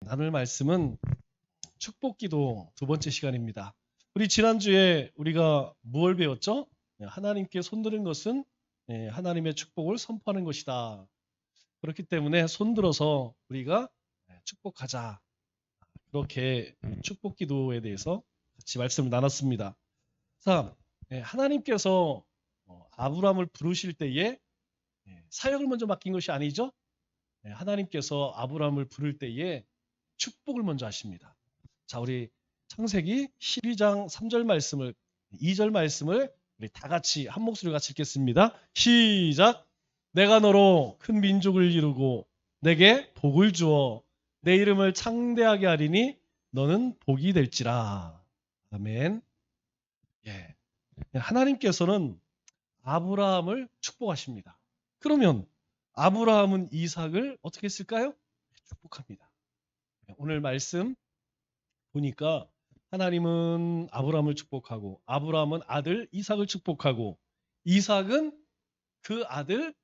나눌 말씀은 축복기도 두 번째 시간입니다. 우리 지난주에 우리가 무엇을 배웠죠? 하나님께 손드는 것은 하나님의 축복을 선포하는 것이다. 그렇기 때문에 손들어서 우리가 축복하자. 그렇게 축복기도에 대해서 같이 말씀을 나눴습니다. 자, 하나님께서 아브라함을 부르실 때에 사역을 먼저 맡긴 것이 아니죠? 하나님께서 아브라함을 부를 때에 축복을 먼저 하십니다. 자, 우리 창세기 12장 3절 말씀을 2절 말씀을 우리 다 같이 한 목소리로 같이 읽겠습니다. 시작. 내가 너로 큰 민족을 이루고 내게 복을 주어 내 이름을 창대하게 하리니 너는 복이 될지라. 아멘. 예. 하나님께서는 아브라함을 축복하십니다. 그러면 아브라함은 이삭을 어떻게 했을까요? 축복합니다. 오늘 말씀 보니까 하나님은 아브라함을 축복하고 아브라함은 아들 이삭을 축복하고 이삭은 그 아들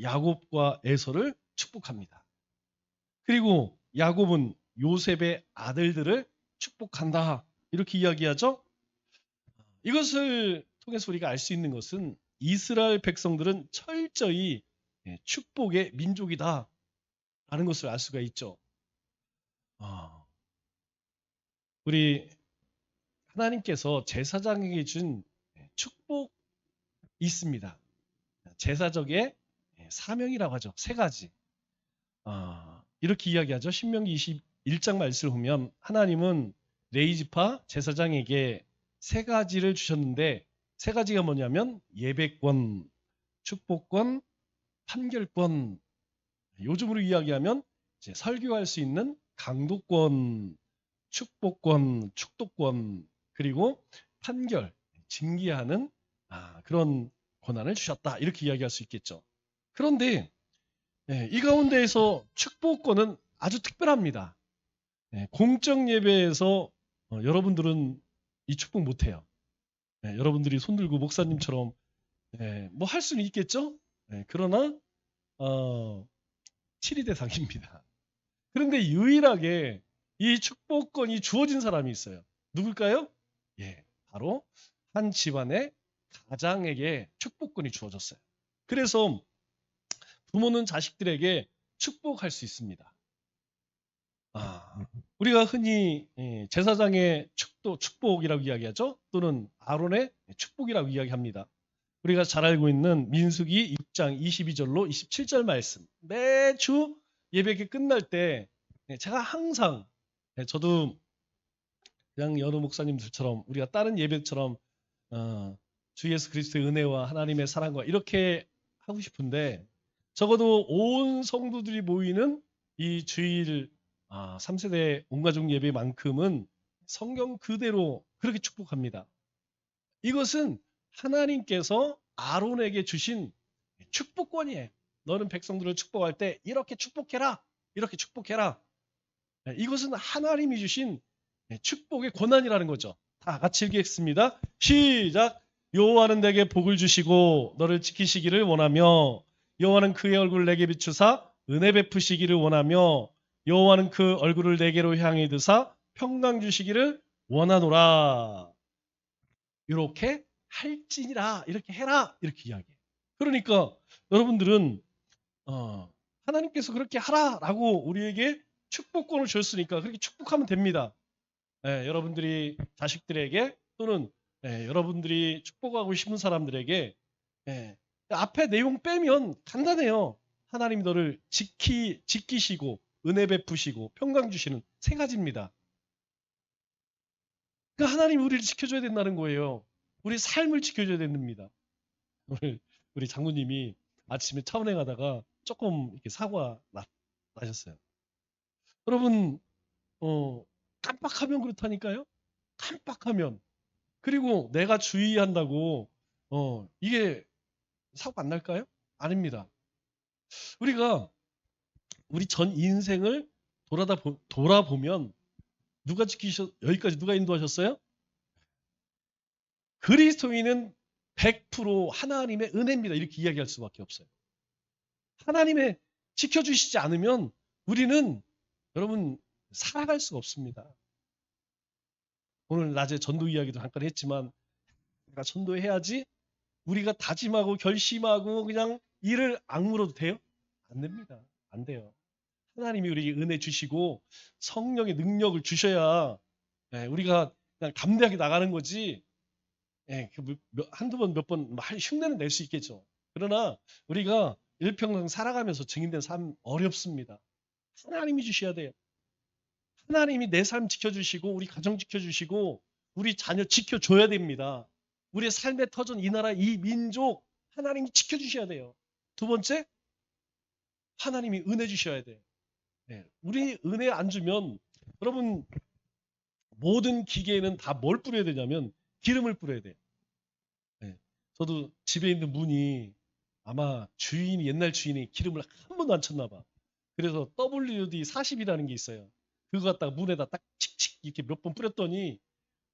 야곱과 에서를 축복합니다. 그리고 야곱은 요셉의 아들들을 축복한다. 이렇게 이야기하죠. 이것을 통해서 우리가 알 수 있는 것은 이스라엘 백성들은 철저히 축복의 민족이다 라는 것을 알 수가 있죠. 우리 하나님께서 제사장에게 준 축복이 있습니다. 제사적의 사명이라고 하죠. 세 가지. 이렇게 이야기하죠. 신명기 21장 말씀을 보면 하나님은 레위지파 제사장에게 세 가지를 주셨는데 세 가지가 뭐냐면 예배권, 축복권, 판결권. 요즘으로 이야기하면 이제 설교할 수 있는 강도권, 축복권, 축도권, 그리고 판결, 징계하는 그런 권한을 주셨다. 이렇게 이야기할 수 있겠죠. 그런데 이 가운데에서 축복권은 아주 특별합니다. 공적 예배에서 여러분들은 이 축복 못해요. 여러분들이 손들고 목사님처럼 뭐 할 수는 있겠죠. 그러나 치리 대상입니다. 그런데 유일하게 이 축복권이 주어진 사람이 있어요. 누굴까요? 바로 한 집안의 가장에게 축복권이 주어졌어요. 그래서 부모는 자식들에게 축복할 수 있습니다. 우리가 흔히 제사장의 축복이라고 이야기하죠. 또는 아론의 축복이라고 이야기합니다. 우리가 잘 알고 있는 민수기 6장 22절로 27절 말씀. 매주 예배가 끝날 때 제가 항상 저도 그냥 여러 목사님들처럼 우리가 다른 예배처럼 주 예수 그리스도의 은혜와 하나님의 사랑과 이렇게 하고 싶은데 적어도 온 성도들이 모이는 이 주일 3세대 온가족 예배만큼은 성경 그대로 그렇게 축복합니다. 이것은 하나님께서 아론에게 주신 축복권이에요. 너는 백성들을 축복할 때 이렇게 축복해라. 이렇게 축복해라. 이것은 하나님이 주신 축복의 권한이라는 거죠. 다 같이 읽겠습니다. 시작. 여호와는 내게 복을 주시고 너를 지키시기를 원하며 여호와는 그의 얼굴을 내게 비추사 은혜 베푸시기를 원하며 여호와는 그 얼굴을 내게로 향해 드사 평강 주시기를 원하노라. 이렇게 할지니라. 이렇게 해라. 이렇게 이야기해요. 그러니까 여러분들은 하나님께서 그렇게 하라라고 우리에게 축복권을 줬으니까 그렇게 축복하면 됩니다. 여러분들이 자식들에게 또는 여러분들이 축복하고 싶은 사람들에게 앞에 내용 빼면 간단해요. 하나님 너를 지키시고 은혜 베푸시고 평강 주시는 세 가지입니다. 그러니까 하나님이 우리를 지켜줘야 된다는 거예요. 우리 삶을 지켜줘야 됩니다. 오늘 우리 장로님이 아침에 차 운행하다가 조금 이렇게 사고가 나셨어요. 여러분 깜빡하면 그렇다니까요. 깜빡하면. 그리고 내가 주의한다고 이게 사고 안 날까요? 아닙니다. 우리가 우리 전 인생을 돌아보면 여기까지 누가 인도하셨어요? 그리스도인은 100% 하나님의 은혜입니다. 이렇게 이야기할 수밖에 없어요. 하나님의 지켜주시지 않으면 우리는 여러분 살아갈 수가 없습니다. 오늘 낮에 전도 이야기도 잠깐 했지만 내가 전도해야지 우리가 다짐하고 결심하고 그냥 일을 악물어도 돼요? 안 됩니다. 안 돼요. 하나님이 우리에게 은혜 주시고 성령의 능력을 주셔야 우리가 그냥 담대하게 나가는 거지. 한두 번 몇 번 흉내는 낼 수 있겠죠. 그러나 우리가 일평생 살아가면서 증인된 삶 어렵습니다. 하나님이 주셔야 돼요. 하나님이 내 삶 지켜주시고 우리 가정 지켜주시고 우리 자녀 지켜줘야 됩니다. 우리의 삶의 터전 이 나라 이 민족 하나님이 지켜주셔야 돼요. 두 번째 하나님이 은혜 주셔야 돼요. 우리 은혜 안 주면 여러분 모든 기계에는 다 뭘 뿌려야 되냐면 기름을 뿌려야 돼요. 저도 집에 있는 문이 아마 주인이 옛날 주인이 기름을 한 번도 안 쳤나 봐. 그래서 WD-40이라는 게 있어요. 그거 갖다가 문에다 딱 칙칙 이렇게 몇 번 뿌렸더니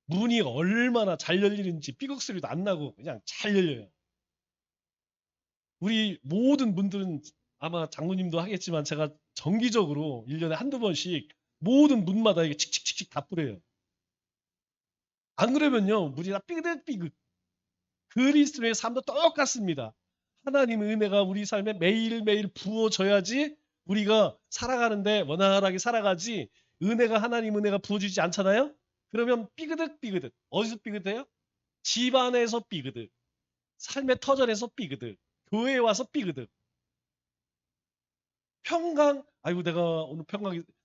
문이 얼마나 잘 열리는지 삐걱 소리도 안 나고 그냥 잘 열려요. 우리 모든 분들은 아마 장로님도 하겠지만 제가 정기적으로 1년에 한두 번씩 모든 문마다 이게 칙칙칙칙 다 뿌려요. 안 그러면요 문이 다 삐그덕삐그. 그리스도의 삶도 똑같습니다. 하나님의 은혜가 우리 삶에 매일매일 부어져야지 우리가 살아가는데 원활하게 살아가지 은혜가 하나님 은혜가 부어지지 않잖아요. 그러면 삐그덕삐그덕. 어디서 삐그덕해요? 집 안에서 삐그덕. 삶의 터전에서 삐그덕. 교회에 와서 삐그덕. 평강. 아이고 내가 오늘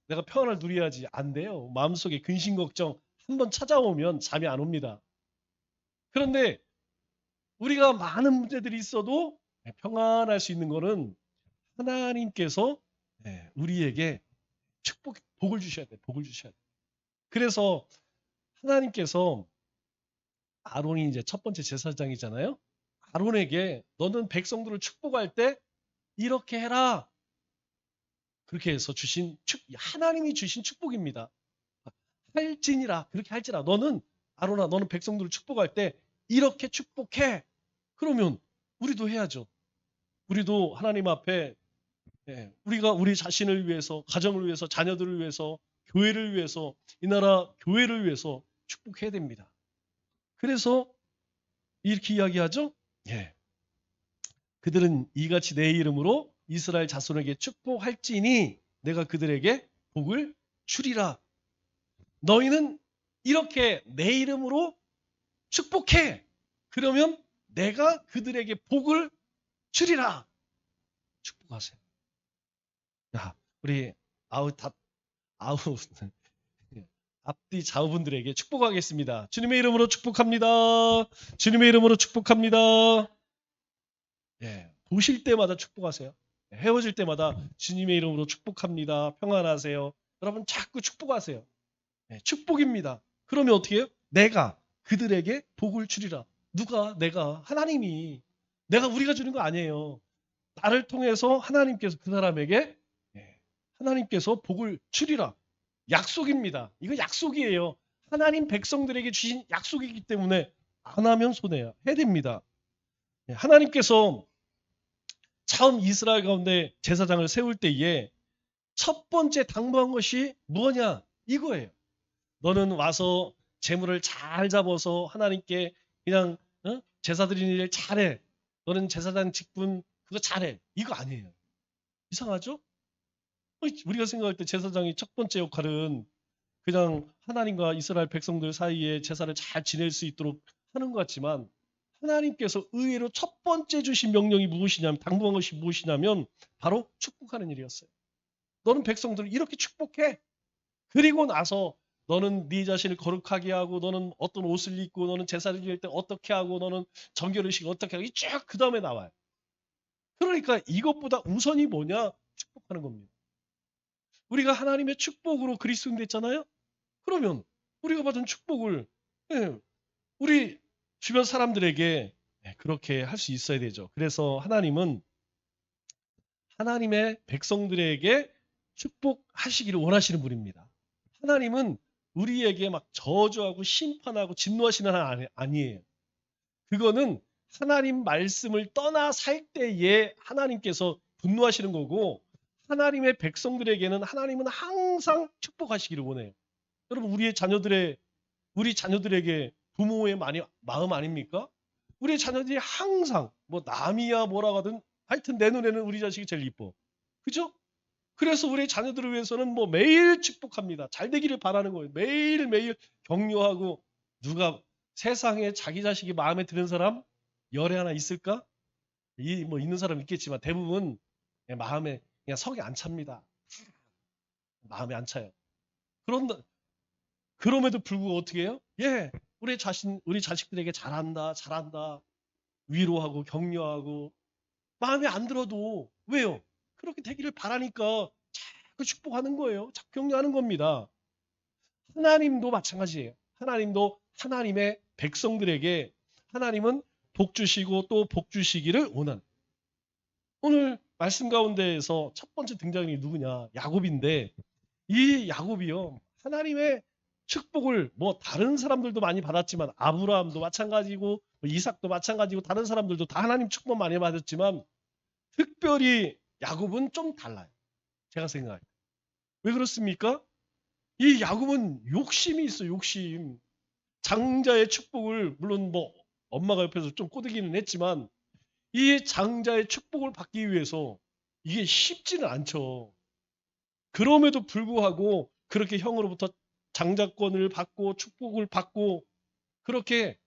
내가 평안을 누려야지. 안 돼요. 마음속에 근심 걱정 한번 찾아오면 잠이 안 옵니다. 그런데 우리가 많은 문제들이 있어도 평안할 수 있는 거는 하나님께서 우리에게 복을 주셔야 돼요. 복을 주셔야 돼요. 그래서 하나님께서 아론이 이제 첫 번째 제사장이잖아요. 아론에게 너는 백성들을 축복할 때 이렇게 해라. 그렇게 해서 하나님이 주신 축복입니다. 할지니라 그렇게 할지라 너는 아론아 너는 백성들을 축복할 때 이렇게 축복해. 그러면 우리도 해야죠. 우리도 하나님 앞에 우리가 우리 자신을 위해서 가정을 위해서 자녀들을 위해서 교회를 위해서 이 나라 교회를 위해서 축복해야 됩니다. 그래서 이렇게 이야기하죠. 그들은 이같이 내 이름으로 이스라엘 자손에게 축복할지니 내가 그들에게 복을 주리라. 너희는 이렇게 내 이름으로 축복해. 그러면 내가 그들에게 복을 주리라. 축복하세요. 야, 우리 앞뒤 좌우분들에게 축복하겠습니다. 주님의 이름으로 축복합니다. 주님의 이름으로 축복합니다. 보실 때마다 축복하세요. 헤어질 때마다 주님의 이름으로 축복합니다. 평안하세요. 여러분 자꾸 축복하세요. 축복입니다. 그러면 어떻게 해요? 내가 그들에게 복을 주리라. 누가? 내가. 하나님이. 우리가 주는 거 아니에요. 나를 통해서 하나님께서 그 사람에게 하나님께서 복을 주리라. 약속입니다. 이거 약속이에요. 하나님 백성들에게 주신 약속이기 때문에 안 하면 손해야. 해야 됩니다. 하나님께서 처음 이스라엘 가운데 제사장을 세울 때에 첫 번째 당부한 것이 뭐냐? 이거예요. 너는 와서 재물을 잘 잡아서 하나님께 그냥 제사 드리는 일 잘해. 너는 제사장 직분 그거 잘해. 이거 아니에요. 이상하죠? 우리가 생각할 때 제사장이 첫 번째 역할은 그냥 하나님과 이스라엘 백성들 사이에 제사를 잘 지낼 수 있도록 하는 것 같지만 하나님께서 의외로 첫 번째 주신 명령이 무엇이냐면 당부한 것이 무엇이냐면 바로 축복하는 일이었어요. 너는 백성들을 이렇게 축복해. 그리고 나서 너는 네 자신을 거룩하게 하고 너는 어떤 옷을 입고 너는 제사를 지낼 때 어떻게 하고 너는 정결의식 어떻게 하고 쭉 그 다음에 나와요. 그러니까 이것보다 우선이 뭐냐? 축복하는 겁니다. 우리가 하나님의 축복으로 그리스도인 됐잖아요. 그러면 우리가 받은 축복을 우리 주변 사람들에게 그렇게 할 수 있어야 되죠. 그래서 하나님은 하나님의 백성들에게 축복하시기를 원하시는 분입니다. 하나님은 우리에게 막 저주하고 심판하고 진노하시는 하나님 아니에요. 그거는 하나님 말씀을 떠나 살 때에 하나님께서 분노하시는 거고 하나님의 백성들에게는 하나님은 항상 축복하시기를 원해요. 여러분 우리 자녀들에게 부모의 마음 아닙니까? 우리 자녀들이 항상 뭐 남이야 뭐라 하든 하여튼 내 눈에는 우리 자식이 제일 이뻐. 그죠? 그래서 우리 자녀들을 위해서는 뭐 매일 축복합니다. 잘 되기를 바라는 거예요. 매일매일 격려하고 누가 세상에 자기 자식이 마음에 드는 사람 열에 하나 있을까? 뭐 있는 사람 있겠지만 대부분 그냥 마음에 그냥 석이 안 찹니다. 마음에 안 차요. 그럼에도 불구하고 어떻게 해요? 예, 우리 자식들에게 잘한다, 잘한다. 위로하고 격려하고 마음에 안 들어도 왜요? 그렇게 되기를 바라니까 자꾸 축복하는 거예요. 자꾸 격려하는 겁니다. 하나님도 마찬가지예요. 하나님도 하나님의 백성들에게 하나님은 복 주시고 또 복 주시기를 원하는. 오늘 말씀 가운데에서 첫 번째 등장인이 누구냐? 야곱인데 이 야곱이요. 하나님의 축복을 뭐 다른 사람들도 많이 받았지만 아브라함도 마찬가지고 뭐 이삭도 마찬가지고 다른 사람들도 다 하나님 축복 많이 받았지만 특별히 야곱은 좀 달라요. 제가 생각할 때. 왜 그렇습니까? 이 야곱은 욕심이 있어, 욕심. 장자의 축복을 물론 뭐 엄마가 옆에서 좀 꼬드기는 했지만 이 장자의 축복을 받기 위해서 이게 쉽지는 않죠. 그럼에도 불구하고 그렇게 형으로부터 장자권을 받고 축복을 받고 그렇게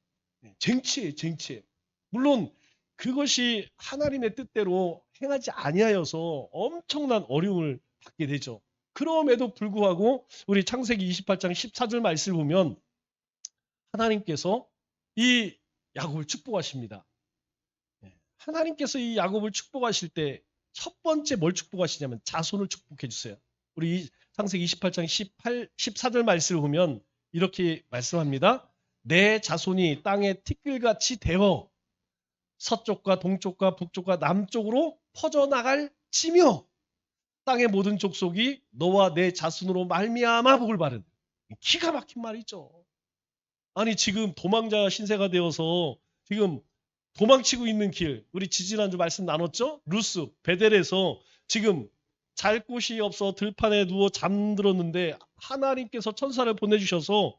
쟁취해. 물론 그것이 하나님의 뜻대로 행하지 아니하여서 엄청난 어려움을 받게 되죠. 그럼에도 불구하고 우리 창세기 28장 14절 말씀을 보면 하나님께서 이 야곱을 축복하십니다. 하나님께서 이 야곱을 축복하실 때 첫 번째 뭘 축복하시냐면 자손을 축복해 주세요. 우리 창세기 28장 14절 말씀을 보면 이렇게 말씀합니다. 내 자손이 땅의 티끌같이 되어 서쪽과 동쪽과 북쪽과 남쪽으로 퍼져나갈지며 땅의 모든 족속이 너와 내 자손으로 말미암아 복을 받은. 기가 막힌 말이죠. 아니 지금 도망자 신세가 되어서 지금 도망치고 있는 길, 우리 지지난주 말씀 나눴죠? 루스, 베델에서 지금 잘 곳이 없어 들판에 누워 잠들었는데 하나님께서 천사를 보내주셔서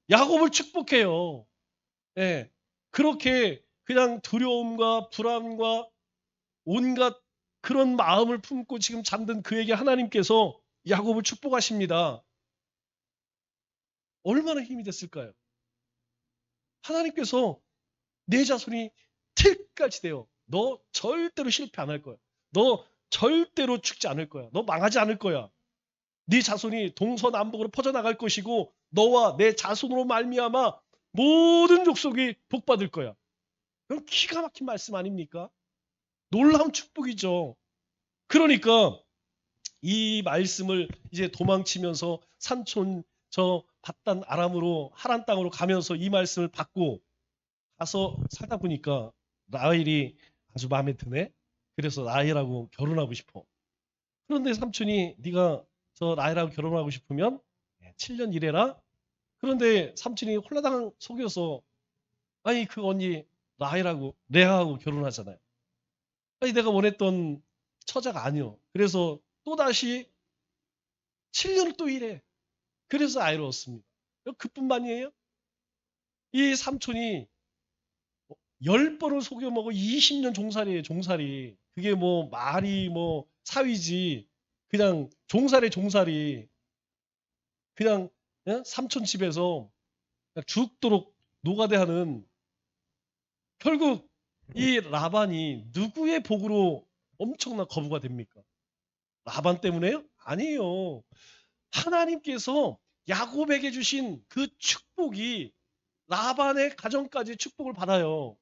야곱을 축복해요. 예, 그렇게 그냥 두려움과 불안과 온갖 그런 마음을 품고 지금 잠든 그에게 하나님께서 야곱을 축복하십니다. 얼마나 힘이 됐을까요? 하나님께서 내 자손이 틀까지 되어 너 절대로 실패 안 할 거야. 너 절대로 죽지 않을 거야. 너 망하지 않을 거야. 네 자손이 동서남북으로 퍼져나갈 것이고 너와 내 자손으로 말미암아 모든 족속이 복받을 거야. 그럼 기가 막힌 말씀 아닙니까? 놀라운 축복이죠. 그러니까 이 말씀을 이제 도망치면서 산촌 저 바단 아람으로 하란 땅으로 가면서 이 말씀을 받고 가서 살다 보니까 라헬이 아주 마음에 드네. 그래서 라헬하고 결혼하고 싶어. 그런데 삼촌이 네가 저 라헬하고 결혼하고 싶으면 7년 일해라. 그런데 삼촌이 홀라당 속여서 아니 그 언니 라헬하고 레아하고 결혼하잖아요. 아니 내가 원했던 처자가 아니요. 그래서 또다시 7년을 또 일해. 그래서 아이를 얻습니다. 그뿐만이에요. 이 삼촌이 10번을 속여먹어 20년 종살이에요. 종살이. 그게 뭐 말이 뭐 사위지. 그냥 종살이. 그냥 삼촌 집에서 그냥 죽도록 노가대하는 결국 이 라반이 누구의 복으로 엄청난 거부가 됩니까? 라반 때문에요? 아니에요. 하나님께서 야곱에게 주신 그 축복이 라반의 가정까지 축복을 받아요.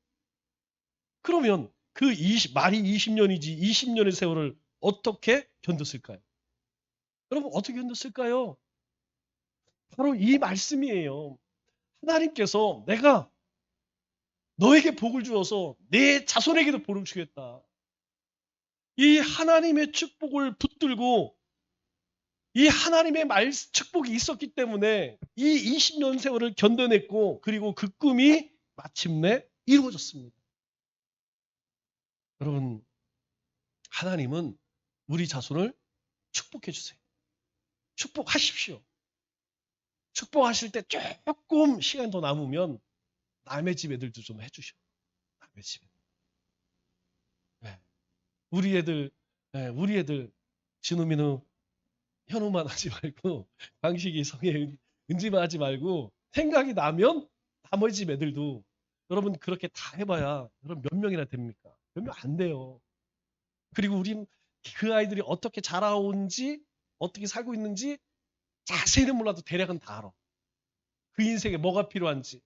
그러면 그 말이 20년이지 20년의 세월을 어떻게 견뎠을까요? 여러분 어떻게 견뎠을까요? 바로 이 말씀이에요. 하나님께서 내가 너에게 복을 주어서 내 자손에게도 복을 주겠다. 이 하나님의 축복을 붙들고 이 하나님의 축복이 있었기 때문에 이 20년 세월을 견뎌냈고 그리고 그 꿈이 마침내 이루어졌습니다. 여러분 하나님은 우리 자손을 축복해 주세요. 축복하십시오. 축복하실 때 조금 시간 더 남으면 남의 집 애들도 좀 해주셔. 남의 집 애들. 네. 우리 애들, 진우, 민우, 현우만 하지 말고, 방식이, 성에, 은지만 하지 말고, 생각이 나면 나머지 집 애들도, 여러분 그렇게 다 해봐야, 여러분 몇 명이나 됩니까? 몇 명 안 돼요. 그리고 우린 그 아이들이 어떻게 자라온지, 어떻게 살고 있는지, 자세히는 몰라도 대략은 다 알아. 그 인생에 뭐가 필요한지,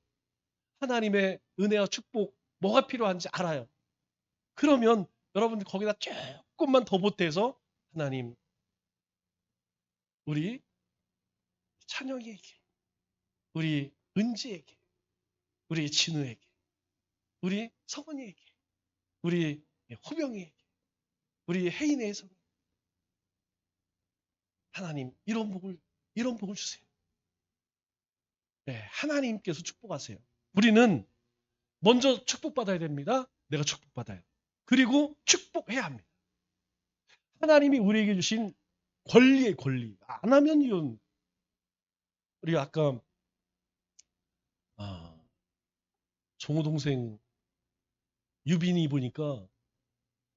하나님의 은혜와 축복, 뭐가 필요한지 알아요. 그러면 여러분들 거기다 조금만 더 보태서 하나님, 우리 찬영이에게, 우리 은지에게, 우리 진우에게, 우리 성은이에게, 우리 호병이에게, 우리 혜인에서 하나님 이런 복을 주세요. 네, 하나님께서 축복하세요. 우리는 먼저 축복받아야 됩니다. 내가 축복받아요. 그리고 축복해야 합니다. 하나님이 우리에게 주신 권리의 권리. 안 하면 이건 우리가 아까 종호 동생 유빈이 보니까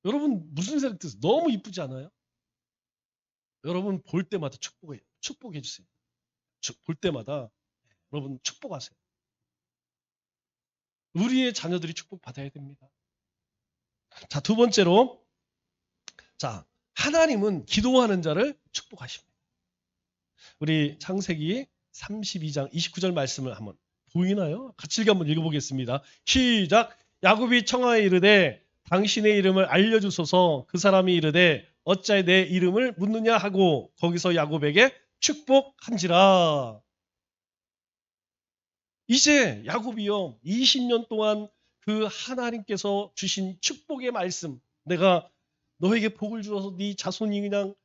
여러분 무슨 생각 드세요? 너무 이쁘지 않아요? 여러분 볼 때마다 축복해 주세요. 볼 때마다 여러분 축복하세요. 우리의 자녀들이 축복받아야 됩니다. 자, 두 번째로, 자, 하나님은 기도하는 자를 축복하십니다. 우리 창세기 32장 29절 말씀을 한번 보이나요? 같이 한번 읽어보겠습니다. 시작. 야곱이 청하에 이르되 당신의 이름을 알려주소서. 그 사람이 이르되 어찌하여 내 이름을 묻느냐 하고 거기서 야곱에게 축복한지라. 이제 야곱이요 20년 동안 그 하나님께서 주신 축복의 말씀, 내가 너에게 복을 주어서 네 자손이 그냥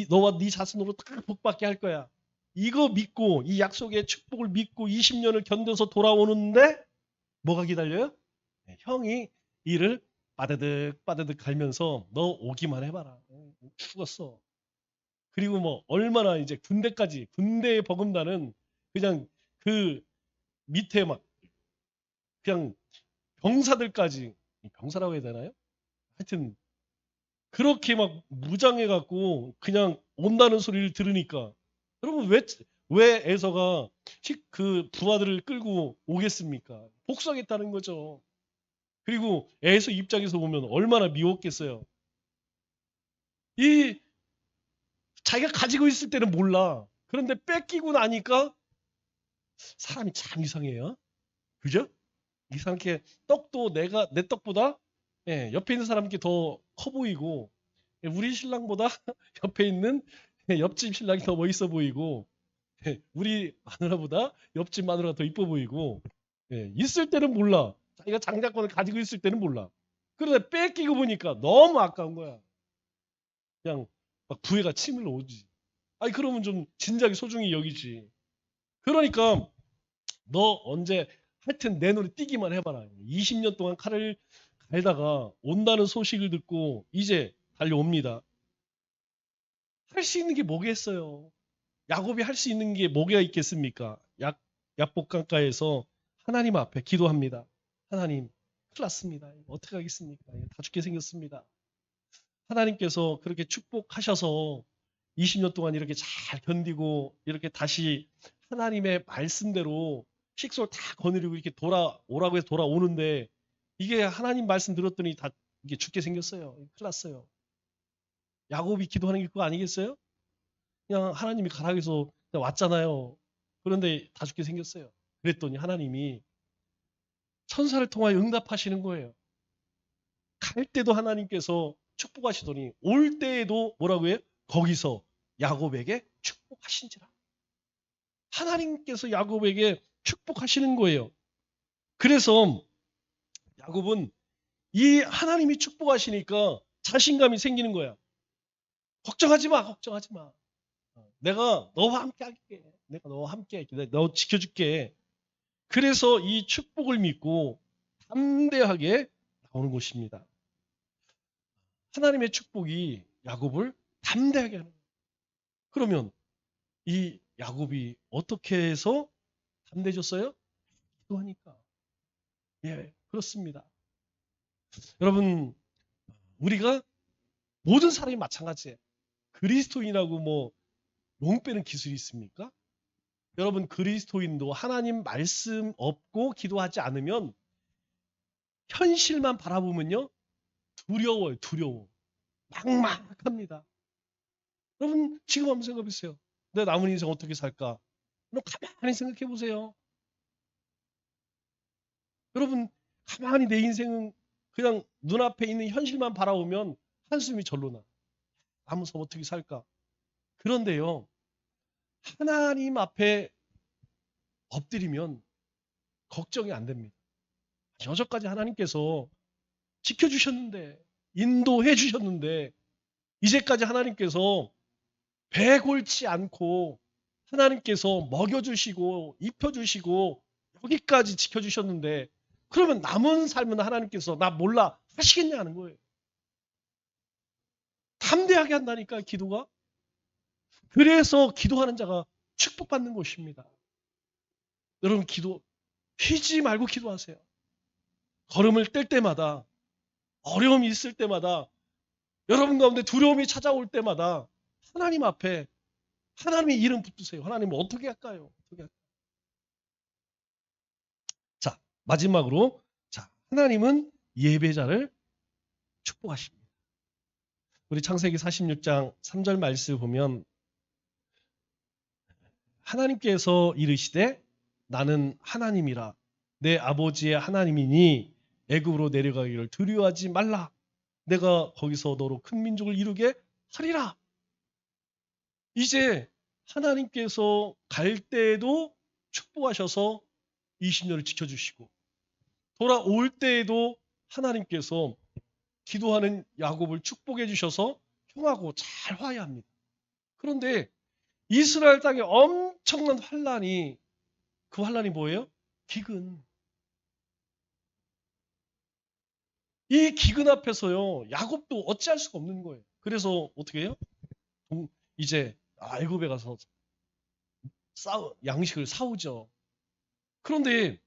너와 네 자손으로 다 복받게 할 거야. 이거 믿고 이 약속의 축복을 믿고 20년을 견뎌서 돌아오는데 뭐가 기다려요? 형이 이를 빠드득 빠드득 갈면서 너 오기만 해봐라. 죽었어. 그리고 뭐 얼마나 이제 군대에 버금나는 그냥 그 밑에 막 그냥 병사들까지, 병사라고 해야 되나요? 하여튼 그렇게 막 무장해갖고 그냥 온다는 소리를 들으니까 여러분 왜 에서가 그 부하들을 끌고 오겠습니까? 복수하겠다는 거죠. 그리고 에서 입장에서 보면 얼마나 미웠겠어요. 이 자기가 가지고 있을 때는 몰라. 그런데 뺏기고 나니까 사람이 참 이상해요. 그죠? 이상하게 떡도 내 떡보다 옆에 있는 사람께 더 커 보이고 우리 신랑보다 옆에 있는 옆집 신랑이 더 멋있어 보이고 우리 마누라보다 옆집 마누라가 더 이뻐 보이고 있을 때는 몰라. 자기가 장자권을 가지고 있을 때는 몰라. 그런데 뺏기고 보니까 너무 아까운 거야. 그냥 막 부해가 침을 오지. 아니 그러면 좀 진작에 소중히 여기지. 그러니까 너 언제 하여튼 내 눈에 띄기만 해봐라. 20년 동안 칼을 갈다가 온다는 소식을 듣고 이제 달려옵니다. 할 수 있는 게 뭐겠어요? 야곱이 할 수 있는 게 뭐가 있겠습니까? 약복강가에서 하나님 앞에 기도합니다. 하나님, 큰일 났습니다. 어떻게 하겠습니까? 다 죽게 생겼습니다. 하나님께서 그렇게 축복하셔서 20년 동안 이렇게 잘 견디고 이렇게 다시 하나님의 말씀대로 식솔 다 거느리고 이렇게 돌아오라고 해서 돌아오는데 이게 하나님 말씀 들었더니 다 이게 죽게 생겼어요. 큰일 났어요. 야곱이 기도하는 게 그거 아니겠어요? 그냥 하나님이 가라 해서 왔잖아요. 그런데 다 죽게 생겼어요. 그랬더니 하나님이 천사를 통하여 응답하시는 거예요. 갈 때도 하나님께서 축복하시더니 올 때에도 뭐라고 해요? 거기서 야곱에게 축복하신지라. 하나님께서 야곱에게 축복하시는 거예요. 그래서 야곱은 이 하나님이 축복하시니까 자신감이 생기는 거야. 걱정하지 마, 걱정하지 마. 내가 너와 함께 할게. 내가 너와 함께 할게. 내가 너 지켜줄게. 그래서 이 축복을 믿고 담대하게 나오는 것입니다. 하나님의 축복이 야곱을 담대하게 하는 거예요. 그러면 이 야곱이 어떻게 해서 담대해졌어요? 기도하니까. 예, 그렇습니다. 여러분, 우리가 모든 사람이 마찬가지예요. 그리스도인이라고 뭐 용 빼는 기술이 있습니까? 여러분, 그리스도인도 하나님 말씀 없고 기도하지 않으면 현실만 바라보면요, 두려워요. 두려워. 막막합니다. 여러분, 지금 한번 생각해 보세요. 내 남은 인생 어떻게 살까? 여러분, 가만히 생각해 보세요. 여러분, 가만히 내 인생은 그냥 눈앞에 있는 현실만 바라보면 한숨이 절로 나. 남은 삶 어떻게 살까? 그런데요, 하나님 앞에 엎드리면 걱정이 안 됩니다. 여전까지 하나님께서 지켜주셨는데, 인도해 주셨는데, 이제까지 하나님께서 배 골치 않고 하나님께서 먹여주시고 입혀주시고 여기까지 지켜주셨는데, 그러면 남은 삶은 하나님께서 나 몰라 하시겠냐는 거예요. 담대하게 한다니까, 기도가. 그래서 기도하는 자가 축복받는 것입니다. 여러분, 기도 쉬지 말고 기도하세요. 걸음을 뗄 때마다, 어려움이 있을 때마다, 여러분 가운데 두려움이 찾아올 때마다 하나님 앞에 하나님의 이름 붙드세요. 하나님 어떻게 할까요? 어떻게 할까요? 자, 마지막으로, 자, 하나님은 예배자를 축복하십니다. 우리 창세기 46장 3절 말씀 보면 하나님께서 이르시되 나는 하나님이라 내 아버지의 하나님이니 애굽으로 내려가기를 두려워하지 말라. 내가 거기서 너로 큰 민족을 이루게 하리라. 이제 하나님께서 갈 때에도 축복하셔서 20년을 지켜주시고 돌아올 때에도 하나님께서 기도하는 야곱을 축복해 주셔서 형하고 잘 화해합니다. 그런데 이스라엘 땅에 엄청난 환란이, 그 환란이 뭐예요? 기근. 이 기근 앞에서요, 야곱도 어찌할 수가 없는 거예요. 그래서 어떻게 해요? 이제 애굽에 가서 양식을 사오죠. 그런데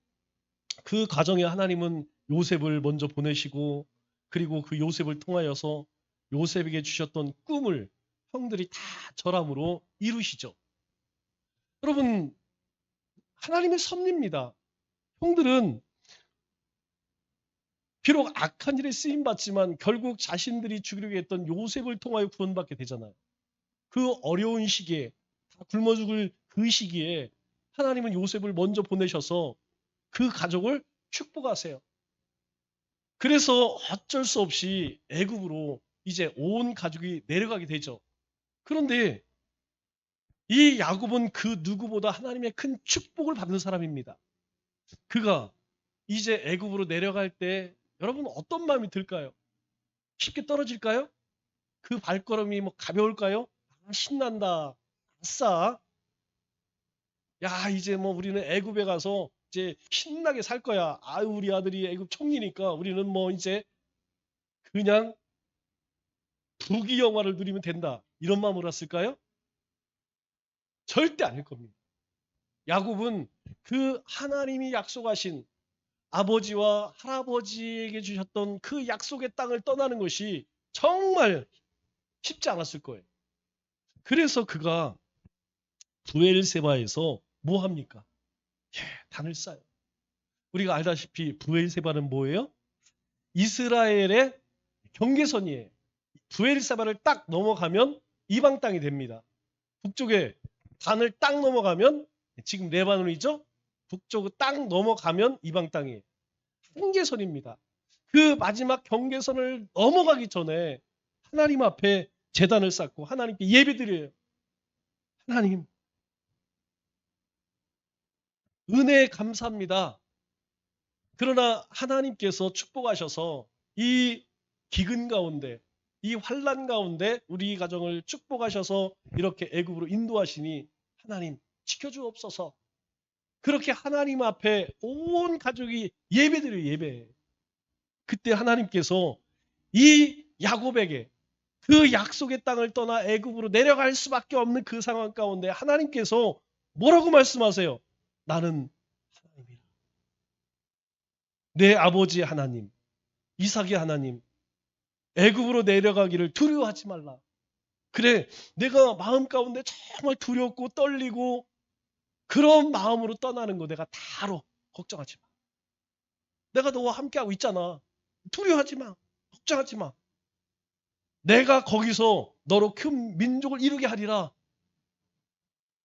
그 과정에 하나님은 요셉을 먼저 보내시고, 그리고 그 요셉을 통하여서 요셉에게 주셨던 꿈을 형들이 다 절함으로 이루시죠. 여러분, 하나님의 섭리입니다. 형들은 비록 악한 일에 쓰임 받지만 결국 자신들이 죽이려고 했던 요셉을 통하여 구원받게 되잖아요. 그 어려운 시기에, 다 굶어 죽을 그 시기에 하나님은 요셉을 먼저 보내셔서 그 가족을 축복하세요. 그래서 어쩔 수 없이 애굽으로 이제 온 가족이 내려가게 되죠. 그런데 이 야곱은 그 누구보다 하나님의 큰 축복을 받는 사람입니다. 그가 이제 애굽으로 내려갈 때 여러분 어떤 마음이 들까요? 쉽게 떨어질까요? 그 발걸음이 뭐 가벼울까요? 신난다. 아싸. 야, 이제 뭐 우리는 애굽에 가서 이제 신나게 살 거야. 아유, 우리 아들이 애굽 총리니까 우리는 뭐 이제 그냥 부귀 영화를 누리면 된다. 이런 마음으로 왔을까요? 절대 아닐 겁니다. 야곱은 그 하나님이 약속하신 아버지와 할아버지에게 주셨던 그 약속의 땅을 떠나는 것이 정말 쉽지 않았을 거예요. 그래서 그가 브엘세바에서 뭐 합니까? 단을 쌓아요. 우리가 알다시피 브엘세바는 뭐예요? 이스라엘의 경계선이에요. 브엘세바를 딱 넘어가면 이방 땅이 됩니다. 북쪽에 단을 딱 넘어가면, 지금 레바논이죠? 북쪽을 딱 넘어가면 이방 땅이에요. 경계선입니다. 그 마지막 경계선을 넘어가기 전에 하나님 앞에 제단을 쌓고 하나님께 예배드려요. 하나님, 은혜에 감사합니다. 그러나 하나님께서 축복하셔서 이 기근 가운데, 이 환난 가운데 우리 가정을 축복하셔서 이렇게 애굽으로 인도하시니 하나님 지켜주옵소서. 그렇게 하나님 앞에 온 가족이 예배드려요. 예배. 그때 하나님께서 이 야곱에게 그 약속의 땅을 떠나 애굽으로 내려갈 수밖에 없는 그 상황 가운데 하나님께서 뭐라고 말씀하세요? 나는 하나님이라. 내 아버지의 하나님, 이삭의 하나님, 애굽으로 내려가기를 두려워하지 말라. 그래, 내가 마음 가운데 정말 두렵고 떨리고 그런 마음으로 떠나는 거 내가 다 알아. 걱정하지 마. 내가 너와 함께하고 있잖아. 두려워하지 마. 걱정하지 마. 내가 거기서 너로 큰 민족을 이루게 하리라.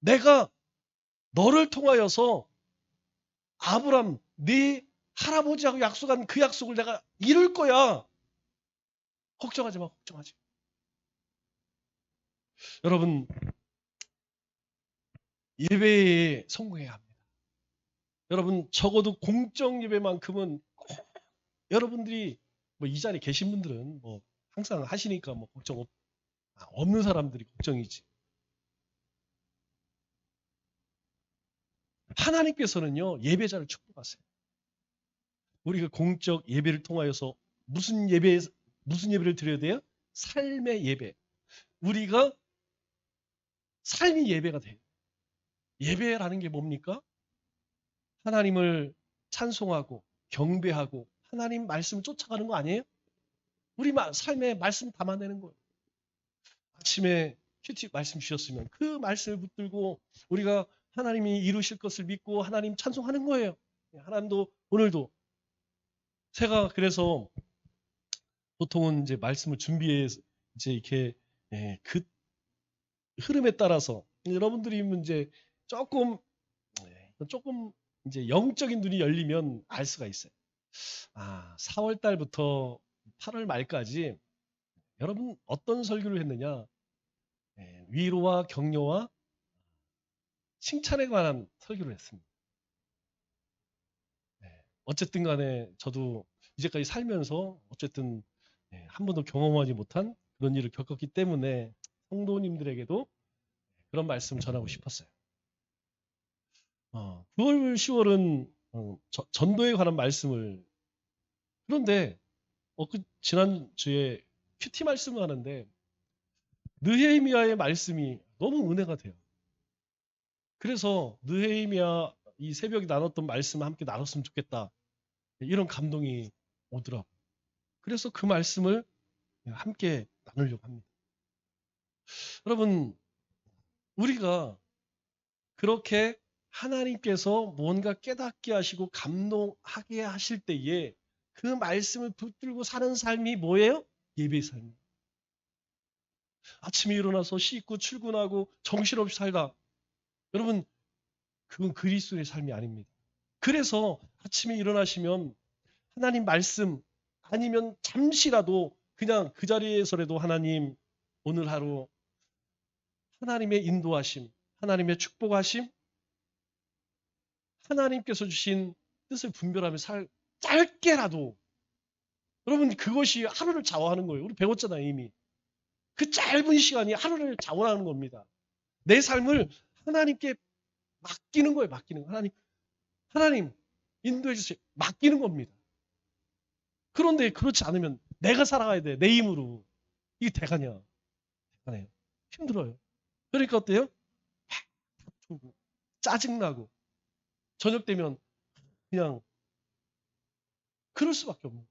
내가 너를 통하여서 아브람, 네 할아버지하고 약속한 그 약속을 내가 이룰 거야. 걱정하지 마. 걱정하지 마. 여러분, 예배에 성공해야 합니다. 여러분, 적어도 공적 예배만큼은 여러분들이 뭐 이 자리에 계신 분들은 뭐 항상 하시니까 뭐 걱정 없는 사람들이 걱정이지. 하나님께서는요, 예배자를 축복하세요. 우리가 공적 예배를 통하여서 무슨 예배를 드려야 돼요? 삶의 예배. 우리가 삶이 예배가 돼요. 예배라는 게 뭡니까? 하나님을 찬송하고 경배하고 하나님 말씀을 쫓아가는 거 아니에요? 우리 삶에 말씀 담아내는 거예요. 아침에 큐티 말씀 주셨으면 그 말씀을 붙들고 우리가 하나님이 이루실 것을 믿고 하나님 찬송하는 거예요. 하나님도 오늘도 제가 그래서 보통은 이제 말씀을 준비해서 이제 이렇게 그 흐름에 따라서 여러분들이 이제 조금 이제 영적인 눈이 열리면 알 수가 있어요. 4월 달부터 8월 말까지 여러분 어떤 설교를 했느냐? 위로와 격려와 칭찬에 관한 설교를 했습니다. 어쨌든 간에 저도 이제까지 살면서 어쨌든 한 번도 경험하지 못한 그런 일을 겪었기 때문에 성도님들에게도 그런 말씀을 전하고 싶었어요. 9월, 10월은 전도에 관한 말씀을 그런데 지난주에 큐티 말씀을 하는데 느헤미야의 말씀이 너무 은혜가 돼요. 그래서 느헤미야 이 새벽에 나눴던 말씀 함께 나눴으면 좋겠다. 이런 감동이 오더라고요. 그래서 그 말씀을 함께 나누려고 합니다. 여러분, 우리가 그렇게 하나님께서 뭔가 깨닫게 하시고 감동하게 하실 때에 그 말씀을 붙들고 사는 삶이 뭐예요? 예배의 삶이에요. 아침에 일어나서 씻고 출근하고 정신없이 살다. 여러분, 그건 그리스도의 삶이 아닙니다. 그래서 아침에 일어나시면 하나님 말씀 아니면 잠시라도 그냥 그 자리에서라도 하나님 오늘 하루 하나님의 인도하심, 하나님의 축복하심, 하나님께서 주신 뜻을 분별하며 짧게라도 여러분 그것이 하루를 좌우하는 거예요. 우리 배웠잖아요 이미. 그 짧은 시간이 하루를 좌우하는 겁니다. 내 삶을 하나님께 맡기는 거예요. 맡기는 거. 하나님 인도해 주세요. 맡기는 겁니다. 그런데 그렇지 않으면 내가 살아가야 돼. 내 힘으로. 이게 대가냐. 대가네요. 힘들어요. 그러니까 어때요? 다투고 짜증나고 저녁 되면 그냥 그럴 수밖에 없는 거예요.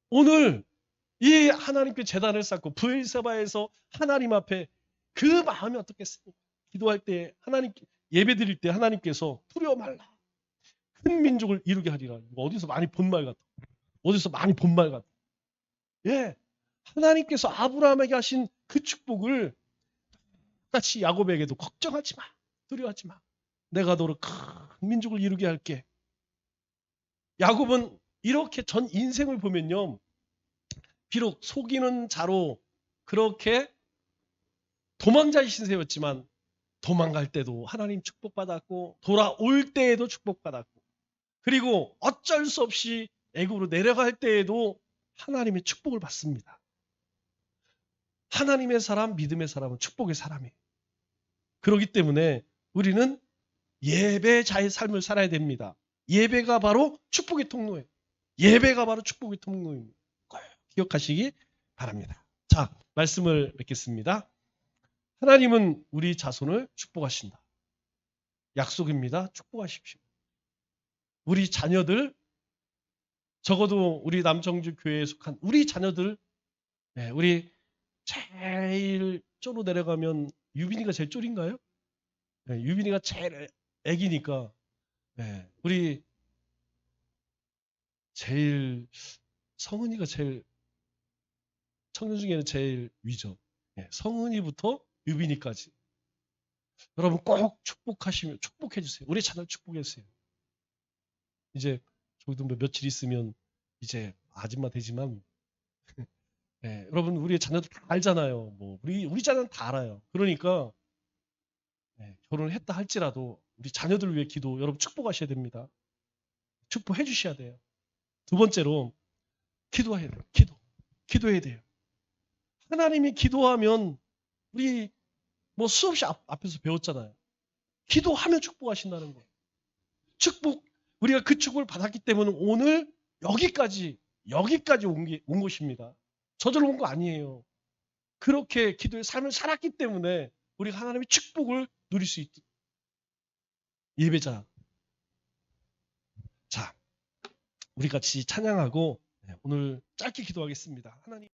오늘 이 하나님께 제단을 쌓고 브엘세바에서 하나님 앞에 그 마음이 어떻겠습니까? 기도할 때 하나님 예배 드릴 때 하나님께서 두려워 말라. 큰 민족을 이루게 하리라. 어디서 많이 본 말 같아. 어디서 많이 본 말 같아. 예. 하나님께서 아브라함에게 하신 그 축복을 같이 야곱에게도 걱정하지 마. 두려워하지 마. 내가 너를 큰 민족을 이루게 할게. 야곱은 이렇게 전 인생을 보면요. 비록 속이는 자로 그렇게 도망자의 신세였지만 도망갈 때도 하나님 축복받았고 돌아올 때에도 축복받았고 그리고 어쩔 수 없이 애굽으로 내려갈 때에도 하나님의 축복을 받습니다. 하나님의 사람, 믿음의 사람은 축복의 사람이에요. 그렇기 때문에 우리는 예배자의 삶을 살아야 됩니다. 예배가 바로 축복의 통로예요. 예배가 바로 축복의 통로입니다. 꼭 기억하시기 바랍니다. 자, 말씀을 맺겠습니다. 하나님은 우리 자손을 축복하신다. 약속입니다. 축복하십시오. 우리 자녀들, 적어도 우리 남정주 교회에 속한 우리 자녀들, 우리 제일 쪼로 내려가면 유빈이가 제일 쫄인가요? 유빈이가 제일 애기니까 우리 제일 성은이가 제일 청년 중에는 제일 위죠. 성은이부터 유빈이까지 여러분 꼭 축복해 주세요. 우리 자녀 축복해 주세요. 이제 저희도 며칠 있으면 이제 아줌마 되지만 여러분 우리 자녀들 다 알잖아요. 뭐 우리 자녀는 다 알아요. 그러니까 결혼을 했다 할지라도 우리 자녀들 위해 기도 여러분 축복하셔야 됩니다. 축복해 주셔야 돼요. 두 번째로 기도해야 돼요. 기도해야 돼요. 하나님이 기도하면 우리 뭐 수없이 앞에서 배웠잖아요. 기도하면 축복하신다는 거예요. 축복 우리가 그 축복을 받았기 때문에 오늘 여기까지 온 것입니다. 저절로 온 거 아니에요. 그렇게 기도의 삶을 살았기 때문에 우리가 하나님의 축복을 누릴 수 있다. 예배자. 자, 우리 같이 찬양하고 오늘 짧게 기도하겠습니다. 하나님.